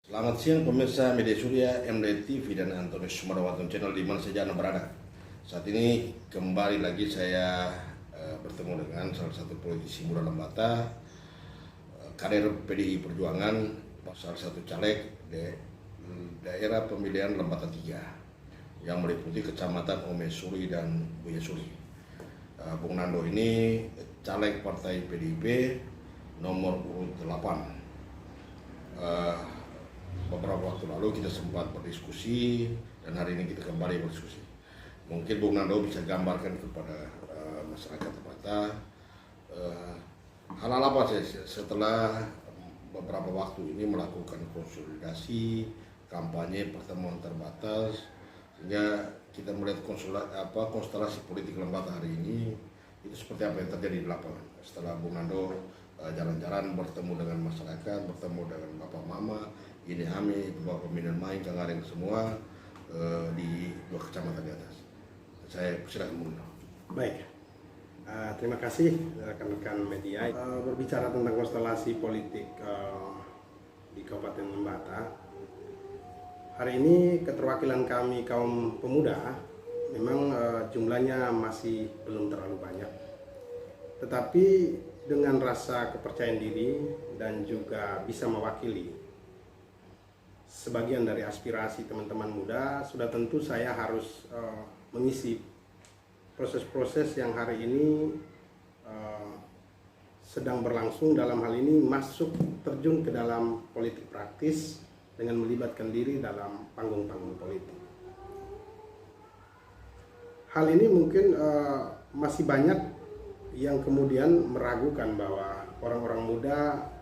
Selamat siang pemirsa media Surya, MD TV dan Antonius Sumarwatun Channel di mana saja Anda berada. Saat ini kembali lagi saya bertemu dengan salah satu politisi muda Lembata, kader PDI Perjuangan, salah satu caleg di daerah pemilihan Lembata 3 yang meliputi kecamatan Omesuri dan Buya Suri. Bung Nando ini caleg partai PDIP nomor urut 8. Beberapa waktu lalu kita sempat berdiskusi dan hari ini kita kembali berdiskusi. Mungkin Bung Nando bisa gambarkan kepada masyarakat Lembata hal-hal apa sih setelah beberapa waktu ini melakukan konsolidasi, kampanye, pertemuan terbatas, sehingga kita melihat konstelasi politik Lembata hari ini itu seperti apa yang terjadi di lapangan. Setelah Bung Nando jalan-jalan bertemu dengan masyarakat, bertemu dengan Bapak Mama, ini Ame, Bapak Pembinaan Main, Kang Areng semua di 2 kecamatan di atas. Saya silakan Bung Nando. Baik, terima kasih rekan-rekan media. Berbicara tentang konstelasi politik di Kabupaten Lembata, hari ini keterwakilan kami kaum pemuda memang jumlahnya masih belum terlalu banyak, tetapi dengan rasa kepercayaan diri dan juga bisa mewakili sebagian dari aspirasi teman-teman muda, sudah tentu saya harus mengisi proses-proses yang hari ini sedang berlangsung, dalam hal ini masuk terjun ke dalam politik praktis dengan melibatkan diri dalam panggung-panggung politik. Hal ini mungkin masih banyak yang kemudian meragukan bahwa orang-orang muda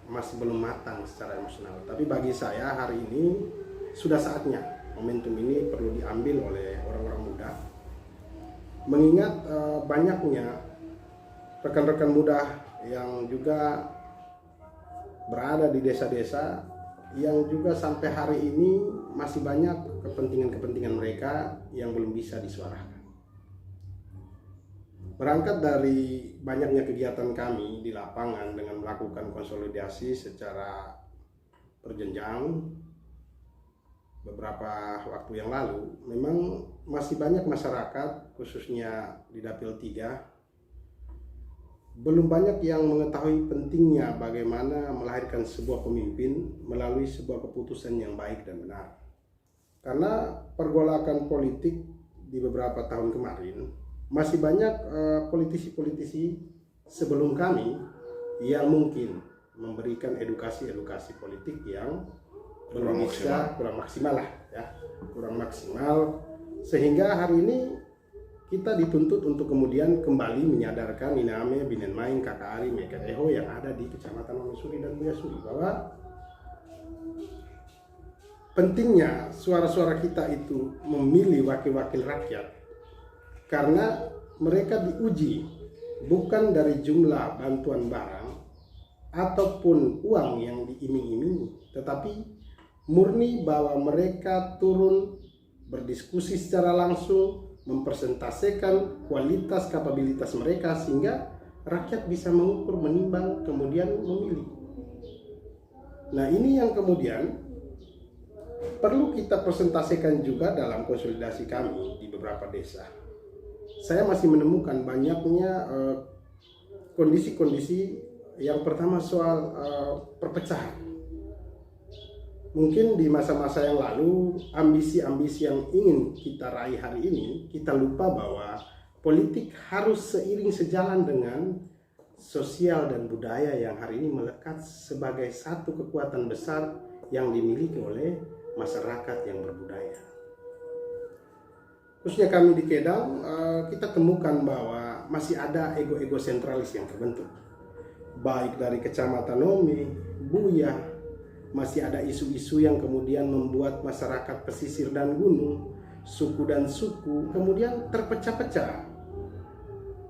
masih belum matang secara emosional. Tapi bagi saya hari ini sudah saatnya momentum ini perlu diambil oleh orang-orang muda. Mengingat banyaknya rekan-rekan muda yang juga berada di desa-desa yang juga sampai hari ini masih banyak kepentingan-kepentingan mereka yang belum bisa disuarakan. Berangkat dari banyaknya kegiatan kami di lapangan dengan melakukan konsolidasi secara berjenjang beberapa waktu yang lalu, memang masih banyak masyarakat, khususnya di Dapil 3, belum banyak yang mengetahui pentingnya bagaimana melahirkan sebuah pemimpin melalui sebuah keputusan yang baik dan benar. Karena pergolakan politik di beberapa tahun kemarin, masih banyak politisi-politisi sebelum kami yang mungkin memberikan edukasi-edukasi politik yang kurang maksimal lah ya, kurang maksimal, sehingga hari ini kita dituntut untuk kemudian kembali menyadarkan Iname, Binen Main, Kakak Ari, Meka Eho yang ada di Kecamatan Omesuri dan Buya Suri bahwa pentingnya suara-suara kita itu memilih wakil-wakil rakyat. Karena mereka diuji bukan dari jumlah bantuan barang ataupun uang yang diiming-imingi, tetapi murni bahwa mereka turun berdiskusi secara langsung, mempresentasikan kualitas kapabilitas mereka sehingga rakyat bisa mengukur, menimbang, kemudian memilih. Nah, ini yang kemudian perlu kita presentasikan juga dalam konsolidasi kami di beberapa desa. Saya masih menemukan banyaknya kondisi-kondisi yang pertama soal perpecahan. Mungkin di masa-masa yang lalu ambisi-ambisi yang ingin kita raih hari ini, kita lupa bahwa politik harus seiring sejalan dengan sosial dan budaya yang hari ini melekat sebagai satu kekuatan besar yang dimiliki oleh masyarakat yang berbudaya. Khususnya kami di Kedang, kita temukan bahwa masih ada ego-ego sentralis yang terbentuk. Baik dari Kecamatan Ome, Buya, masih ada isu-isu yang kemudian membuat masyarakat pesisir dan gunung, suku dan suku, kemudian terpecah-pecah.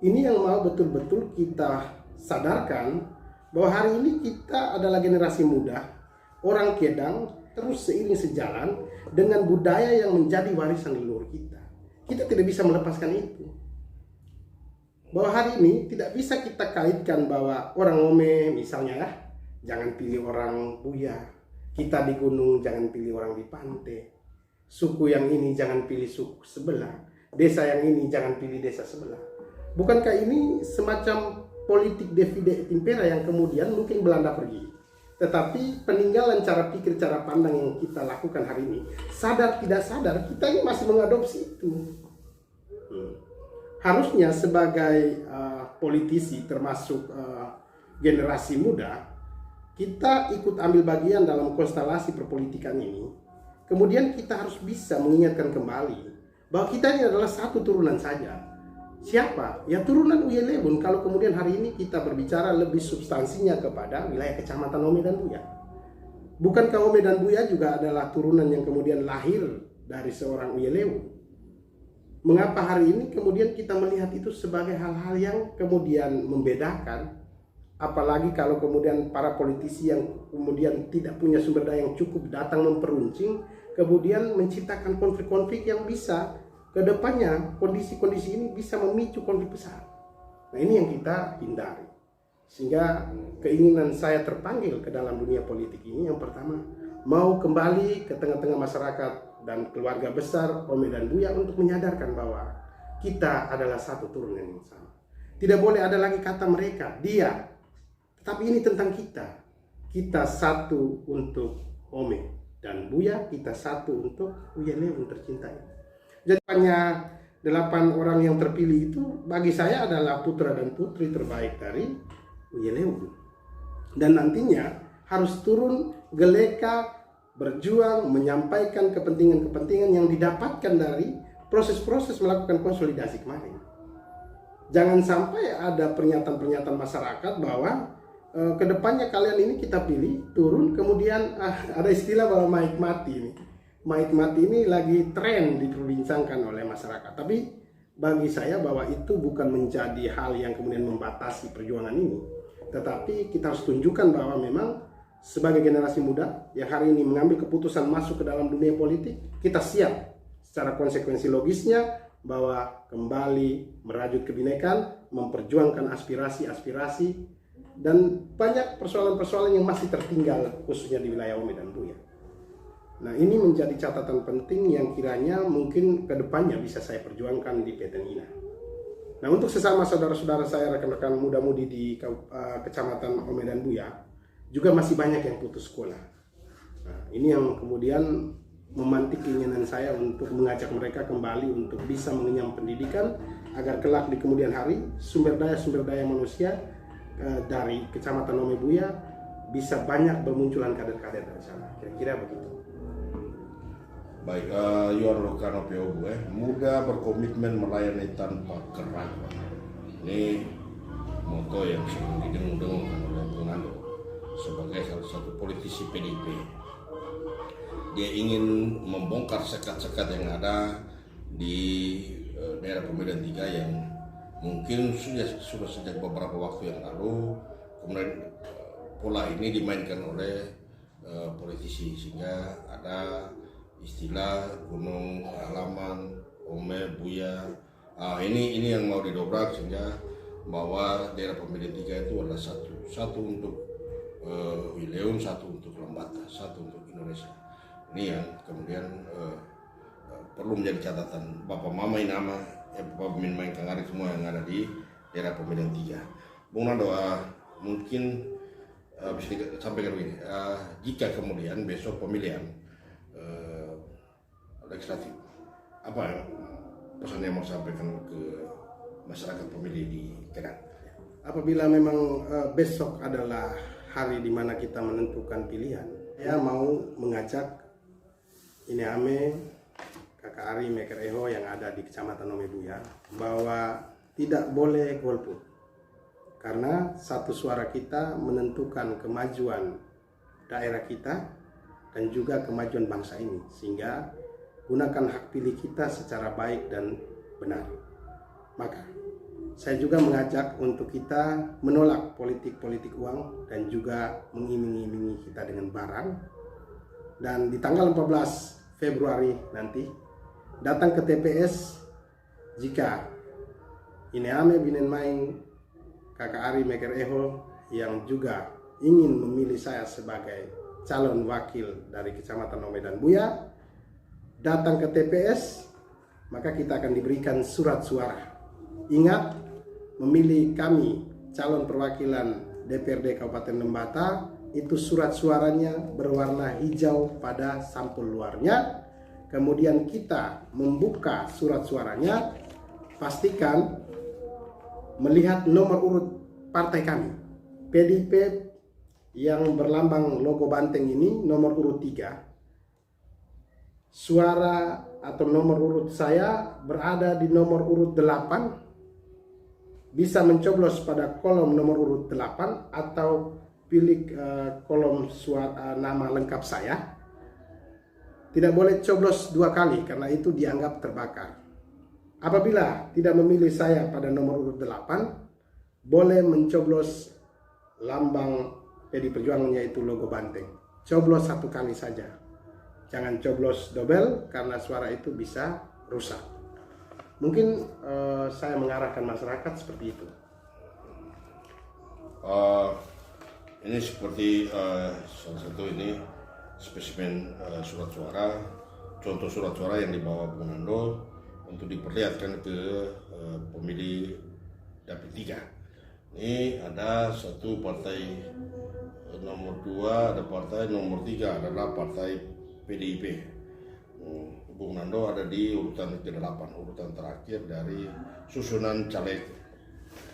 Ini yang mau betul-betul kita sadarkan bahwa hari ini kita adalah generasi muda, orang Kedang, terus seiring sejalan dengan budaya yang menjadi warisan leluhur kita. Kita tidak bisa melepaskan itu. Bahwa hari ini tidak bisa kita kaitkan bahwa orang Ome misalnya, jangan pilih orang Buya. kita di gunung jangan pilih orang di pantai, suku yang ini jangan pilih suku sebelah, desa yang ini jangan pilih desa sebelah. Bukankah ini semacam politik divide impera yang kemudian mungkin Belanda pergi, tetapi peninggalan cara pikir, cara pandang yang kita lakukan hari ini, sadar tidak sadar kita ini masih mengadopsi itu. Harusnya sebagai politisi termasuk generasi muda, kita ikut ambil bagian dalam konstelasi perpolitikan ini. Kemudian kita harus bisa mengingatkan kembali bahwa kita ini adalah satu turunan saja. Siapa? Ya turunan Uyelewun. Kalau kemudian hari ini kita berbicara lebih substansinya kepada wilayah Kecamatan Ome dan Buya. Bukankah Ome dan Buya juga adalah turunan yang kemudian lahir dari seorang Uyelewun? Mengapa hari ini kemudian kita melihat itu sebagai hal-hal yang kemudian membedakan? Apalagi kalau kemudian para politisi yang kemudian tidak punya sumber daya yang cukup datang memperuncing, kemudian menciptakan konflik-konflik yang bisa ke depannya kondisi-kondisi ini bisa memicu konflik besar. Nah, ini yang kita hindari. Sehingga keinginan saya terpanggil ke dalam dunia politik ini yang pertama, mau kembali ke tengah-tengah masyarakat dan keluarga besar Ome dan Buya untuk menyadarkan bahwa kita adalah satu turunan yang sama. Tidak boleh ada lagi kata mereka, dia. Tapi ini tentang kita. Kita satu untuk Ome dan Buya, kita satu untuk Uyelewun tercinta ini. Jadi hanya 8 orang yang terpilih itu bagi saya adalah putra dan putri terbaik dari Uyelewun. Dan nantinya harus turun geleka berjuang menyampaikan kepentingan-kepentingan yang didapatkan dari proses-proses melakukan konsolidasi kemarin. Jangan sampai ada pernyataan-pernyataan masyarakat bahwa kedepannya kalian ini kita pilih turun, kemudian ada istilah bahwa maik mati ini. Maik mati ini lagi tren diperbincangkan oleh masyarakat. Tapi bagi saya bahwa itu bukan menjadi hal yang kemudian membatasi perjuangan ini. Tetapi kita harus tunjukkan bahwa memang sebagai generasi muda yang hari ini mengambil keputusan masuk ke dalam dunia politik, kita siap secara konsekuensi logisnya bahwa kembali merajut kebinekaan, memperjuangkan aspirasi-aspirasi, dan banyak persoalan-persoalan yang masih tertinggal khususnya di wilayah Ome dan Buya. Nah, ini menjadi catatan penting yang kiranya mungkin kedepannya bisa saya perjuangkan di Petenina. Nah, untuk sesama saudara-saudara saya, rekan-rekan muda-mudi di Kecamatan Ome dan Buya, juga masih banyak yang putus sekolah. Nah, ini yang kemudian memantik keinginan saya untuk mengajak mereka kembali untuk bisa mengenyam pendidikan, agar kelak di kemudian hari sumber daya manusia dari Kecamatan Ome Buya bisa banyak bermunculan kader-kader dari sana. Kira-kira begitu. Baik, Yuan Kanopio muda berkomitmen melayani tanpa keraguan. Ini moto yang sering didengung-dengungkan oleh Bung Nando sebagai salah satu politisi PDIP. Dia ingin membongkar sekat-sekat yang ada di daerah Pemilihan 3 yang mungkin sudah sejak beberapa waktu yang lalu kemudian pola ini dimainkan oleh politisi, sehingga ada istilah gunung halaman Ome Buya. Ini yang mau didobrak, sehingga bahwa daerah Pemilihan 3 itu adalah satu untuk Uyelewun, satu untuk Lembata, satu untuk Indonesia. Ini yang kemudian perlu menjadi catatan Bapak Mama Inama, Bapak Min Kangari, semua yang ada di daerah Pemilihan 3. Bung Nando, mungkin bisa disampaikan begini, jika kemudian besok pemilihan legislatif, apa pesan yang mau sampaikan ke masyarakat pemilih di Kedah? Apabila memang besok adalah hari di mana kita menentukan pilihan, saya mau mengajak Ineame, Kakak Ari Meker Eho yang ada di Kecamatan Ome Buya bahwa tidak boleh golput, karena satu suara kita menentukan kemajuan daerah kita dan juga kemajuan bangsa ini. Sehingga gunakan hak pilih kita secara baik dan benar. Maka saya juga mengajak untuk kita menolak politik-politik uang dan juga mengiming-imingi kita dengan barang. Dan di tanggal 14 Februari nanti datang ke TPS jika Ineame Binen Maing, Kakak Ari Meker Eho yang juga ingin memilih saya sebagai calon wakil dari Kecamatan Nome dan Buya datang ke TPS, maka kita akan diberikan surat suara. Ingat, memilih kami calon perwakilan DPRD Kabupaten Lembata itu surat suaranya berwarna hijau pada sampul luarnya. Kemudian kita membuka surat suaranya, pastikan melihat nomor urut partai kami. PDIP yang berlambang logo banteng ini nomor urut 3. Suara atau nomor urut saya berada di nomor urut 8. Bisa mencoblos pada kolom nomor urut 8 atau pilih kolom suara nama lengkap saya. Tidak boleh coblos 2 kali karena itu dianggap terbakar. Apabila tidak memilih saya pada nomor urut 8, boleh mencoblos lambang PD Perjuangan yaitu logo banteng. Coblos 1 kali saja. Jangan coblos double karena suara itu bisa rusak. Mungkin saya mengarahkan masyarakat seperti itu. Ini seperti salah satu ini spesimen surat suara, contoh surat suara yang dibawa Bung Nando untuk diperlihatkan ke pemilih Dapil 3. Ini ada satu partai nomor 2, ada partai nomor 3 adalah partai PDIP. Bung Nando ada di urutan ke-8, urutan terakhir dari susunan caleg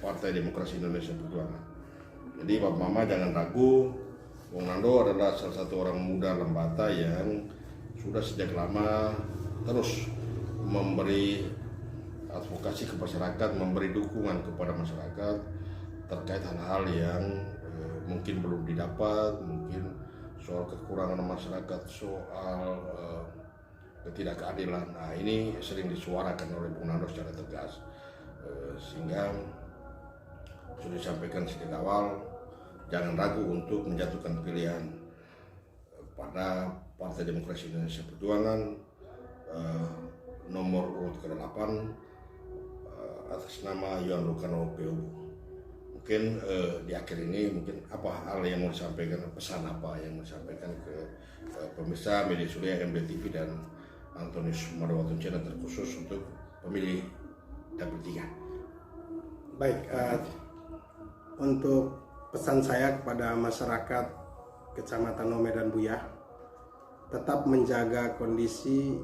Partai Demokrasi Indonesia Perjuangan. Jadi Bapak Mama jangan ragu, Bung Nando adalah salah satu orang muda Lembata yang sudah sejak lama terus memberi advokasi ke masyarakat, memberi dukungan kepada masyarakat terkait hal-hal yang mungkin belum didapat, mungkin soal kekurangan masyarakat, soal ketidakadilan. Nah, ini sering disuarakan oleh Bung Nando secara tegas, sehingga sudah disampaikan sejak awal, jangan ragu untuk menjatuhkan pilihan pada Partai Demokrasi Indonesia Perjuangan nomor urut ke-8 atas nama Yohan Rukano PU. Mungkin di akhir ini mungkin apa hal yang mau disampaikan, pesan apa yang mau disampaikan ke pemirsa media Surya MDTV dan Antonius Sumarwatun Channel terkhusus untuk pemilih Dapil 3. Baik, untuk pesan saya kepada masyarakat Kecamatan Nome dan Buya, tetap menjaga kondisi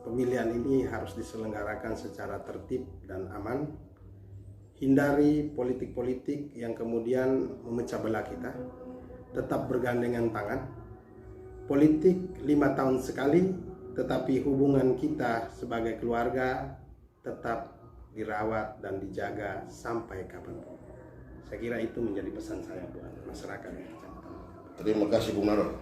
pemilihan ini harus diselenggarakan secara tertib dan aman. Hindari politik-politik yang kemudian memecah belah kita. Tetap bergandengan tangan. Politik 5 tahun sekali, tetapi hubungan kita sebagai keluarga tetap dirawat dan dijaga sampai kapanpun. Saya kira itu menjadi pesan saya buat masyarakat. Terima kasih Bung Nando.